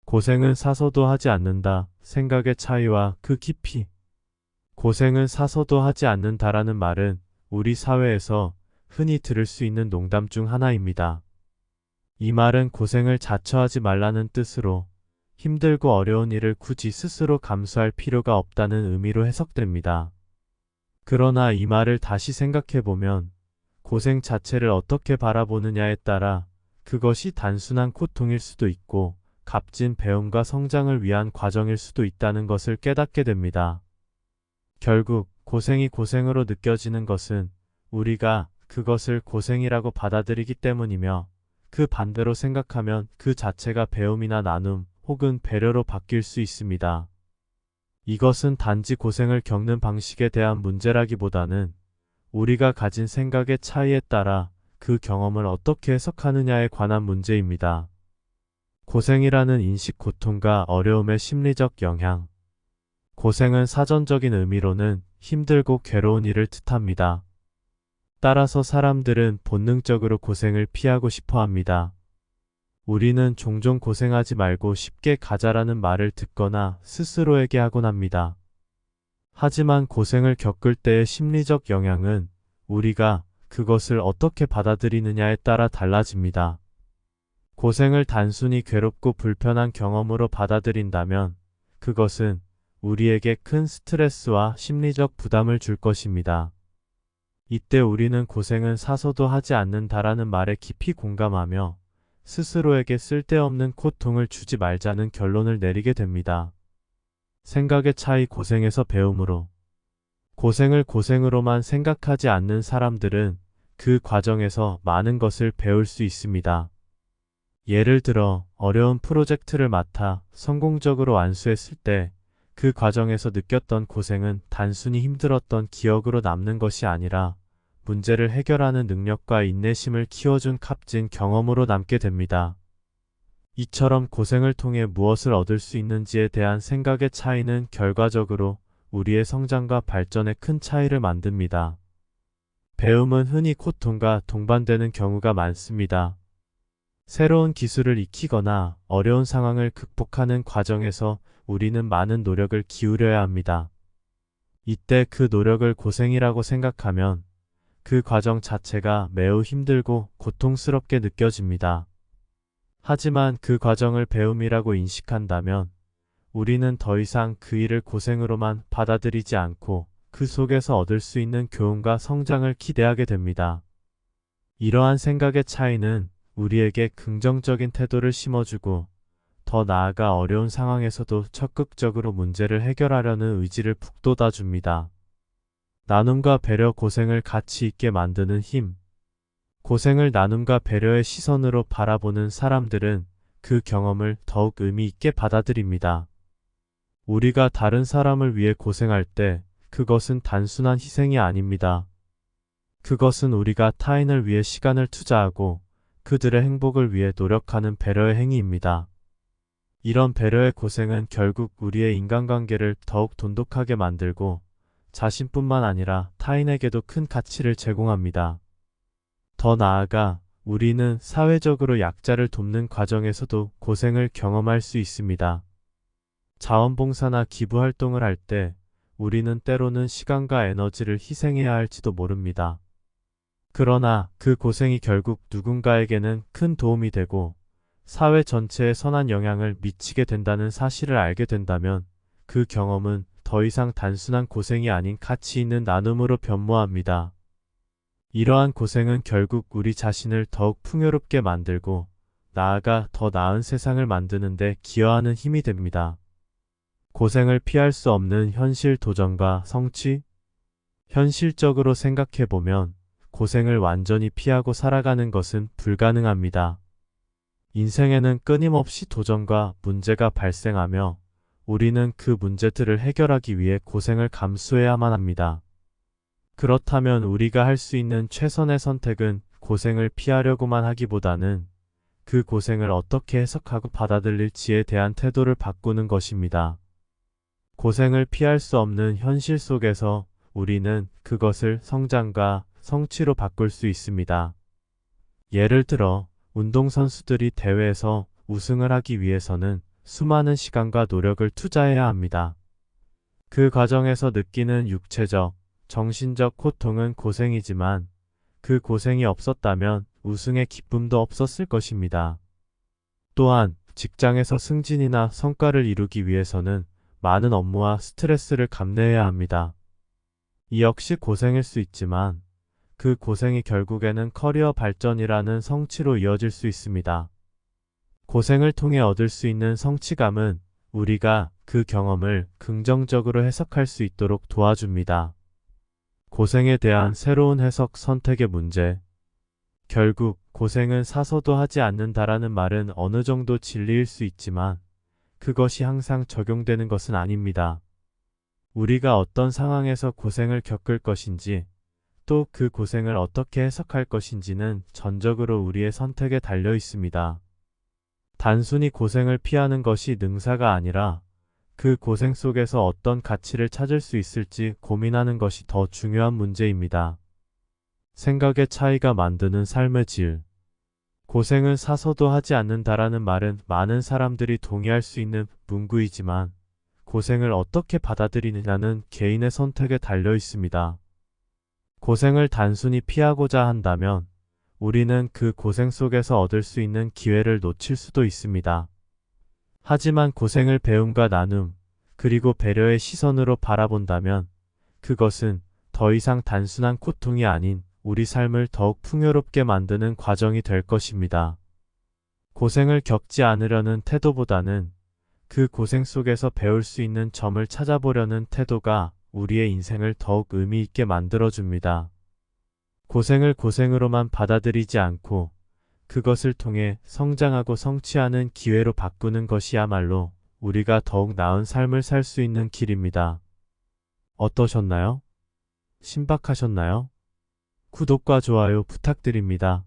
고생은 사서도 하지 않는다. 생각의 차이와 그 깊이. 고생은 사서도 하지 않는다라는 말은 우리 사회에서 흔히 들을 수 있는 농담 중 하나입니다. 이 말은 고생을 자처하지 말라는 뜻으로 힘들고 어려운 일을 굳이 스스로 감수할 필요가 없다는 의미로 해석됩니다. 그러나 이 말을 다시 생각해보면 고생 자체를 어떻게 바라보느냐에 따라 그것이 단순한 고통일 수도 있고 값진 배움과 성장을 위한 과정일 수도 있다는 것을 깨닫게 됩니다. 결국 고생이 고생으로 느껴지는 것은 우리가 그것을 고생이라고 받아들이기 때문이며 그 반대로 생각하면 그 자체가 배움이나 나눔 혹은 배려로 바뀔 수 있습니다. 이것은 단지 고생을 겪는 방식에 대한 문제라기보다는 우리가 가진 생각의 차이에 따라 그 경험을 어떻게 해석하느냐에 관한 문제입니다. 고생이라는 인식, 고통과 어려움의 심리적 영향. 고생은 사전적인 의미로는 힘들고 괴로운 일을 뜻합니다. 따라서 사람들은 본능적으로 고생을 피하고 싶어 합니다. 우리는 종종 고생하지 말고 쉽게 가자라는 말을 듣거나 스스로에게 하곤 합니다. 하지만 고생을 겪을 때의 심리적 영향은 우리가 그것을 어떻게 받아들이느냐에 따라 달라집니다. 고생을 단순히 괴롭고 불편한 경험으로 받아들인다면 그것은 우리에게 큰 스트레스와 심리적 부담을 줄 것입니다. 이때 우리는 고생은 사서도 하지 않는다라는 말에 깊이 공감하며 스스로에게 쓸데없는 고통을 주지 말자는 결론을 내리게 됩니다. 생각의 차이, 고생에서 배움으로. 고생을 고생으로만 생각하지 않는 사람들은 그 과정에서 많은 것을 배울 수 있습니다. 예를 들어 어려운 프로젝트를 맡아 성공적으로 완수했을 때 그 과정에서 느꼈던 고생은 단순히 힘들었던 기억으로 남는 것이 아니라 문제를 해결하는 능력과 인내심을 키워준 값진 경험으로 남게 됩니다. 이처럼 고생을 통해 무엇을 얻을 수 있는지에 대한 생각의 차이는 결과적으로 우리의 성장과 발전에 큰 차이를 만듭니다. 배움은 흔히 고통과 동반되는 경우가 많습니다. 새로운 기술을 익히거나 어려운 상황을 극복하는 과정에서 우리는 많은 노력을 기울여야 합니다. 이때 그 노력을 고생이라고 생각하면 그 과정 자체가 매우 힘들고 고통스럽게 느껴집니다. 하지만 그 과정을 배움이라고 인식한다면 우리는 더 이상 그 일을 고생으로만 받아들이지 않고 그 속에서 얻을 수 있는 교훈과 성장을 기대하게 됩니다. 이러한 생각의 차이는 우리에게 긍정적인 태도를 심어주고 더 나아가 어려운 상황에서도 적극적으로 문제를 해결하려는 의지를 북돋아줍니다. 나눔과 배려, 고생을 가치 있게 만드는 힘. 고생을 나눔과 배려의 시선으로 바라보는 사람들은 그 경험을 더욱 의미 있게 받아들입니다. 우리가 다른 사람을 위해 고생할 때 그것은 단순한 희생이 아닙니다. 그것은 우리가 타인을 위해 시간을 투자하고 그들의 행복을 위해 노력하는 배려의 행위입니다. 이런 배려의 고생은 결국 우리의 인간관계를 더욱 돈독하게 만들고 자신뿐만 아니라 타인에게도 큰 가치를 제공합니다. 더 나아가 우리는 사회적으로 약자를 돕는 과정에서도 고생을 경험할 수 있습니다. 자원봉사나 기부활동을 할 때 우리는 때로는 시간과 에너지를 희생해야 할지도 모릅니다. 그러나 그 고생이 결국 누군가에게는 큰 도움이 되고 사회 전체에 선한 영향을 미치게 된다는 사실을 알게 된다면 그 경험은 더 이상 단순한 고생이 아닌 가치 있는 나눔으로 변모합니다. 이러한 고생은 결국 우리 자신을 더욱 풍요롭게 만들고 나아가 더 나은 세상을 만드는 데 기여하는 힘이 됩니다. 고생을 피할 수 없는 현실, 도전과 성취. 현실적으로 생각해보면 고생을 완전히 피하고 살아가는 것은 불가능합니다. 인생에는 끊임없이 도전과 문제가 발생하며 우리는 그 문제들을 해결하기 위해 고생을 감수해야만 합니다. 그렇다면 우리가 할 수 있는 최선의 선택은 고생을 피하려고만 하기보다는 그 고생을 어떻게 해석하고 받아들일지에 대한 태도를 바꾸는 것입니다. 고생을 피할 수 없는 현실 속에서 우리는 그것을 성장과 성취로 바꿀 수 있습니다. 예를 들어 운동선수들이 대회에서 우승을 하기 위해서는 수많은 시간과 노력을 투자해야 합니다. 그 과정에서 느끼는 육체적, 정신적 고통은 고생이지만 그 고생이 없었다면 우승의 기쁨도 없었을 것입니다. 또한 직장에서 승진이나 성과를 이루기 위해서는 많은 업무와 스트레스를 감내해야 합니다. 이 역시 고생일 수 있지만 그 고생이 결국에는 커리어 발전이라는 성취로 이어질 수 있습니다. 고생을 통해 얻을 수 있는 성취감은 우리가 그 경험을 긍정적으로 해석할 수 있도록 도와줍니다. 고생에 대한 새로운 해석 선택의 문제. 결국 고생은 사서도 하지 않는다라는 말은 어느 정도 진리일 수 있지만 그것이 항상 적용되는 것은 아닙니다. 우리가 어떤 상황에서 고생을 겪을 것인지 또 그 고생을 어떻게 해석할 것인지는 전적으로 우리의 선택에 달려 있습니다. 단순히 고생을 피하는 것이 능사가 아니라 그 고생 속에서 어떤 가치를 찾을 수 있을지 고민하는 것이 더 중요한 문제입니다. 생각의 차이가 만드는 삶의 질. 고생은 사서도 하지 않는다라는 말은 많은 사람들이 동의할 수 있는 문구이지만 고생을 어떻게 받아들이느냐는 개인의 선택에 달려 있습니다. 고생을 단순히 피하고자 한다면 우리는 그 고생 속에서 얻을 수 있는 기회를 놓칠 수도 있습니다. 하지만 고생을 배움과 나눔, 그리고 배려의 시선으로 바라본다면 그것은 더 이상 단순한 고통이 아닌 우리 삶을 더욱 풍요롭게 만드는 과정이 될 것입니다. 고생을 겪지 않으려는 태도보다는 그 고생 속에서 배울 수 있는 점을 찾아보려는 태도가 우리의 인생을 더욱 의미 있게 만들어줍니다. 고생을 고생으로만 받아들이지 않고 그것을 통해 성장하고 성취하는 기회로 바꾸는 것이야말로 우리가 더욱 나은 삶을 살 수 있는 길입니다. 어떠셨나요? 신박하셨나요? 구독과 좋아요 부탁드립니다.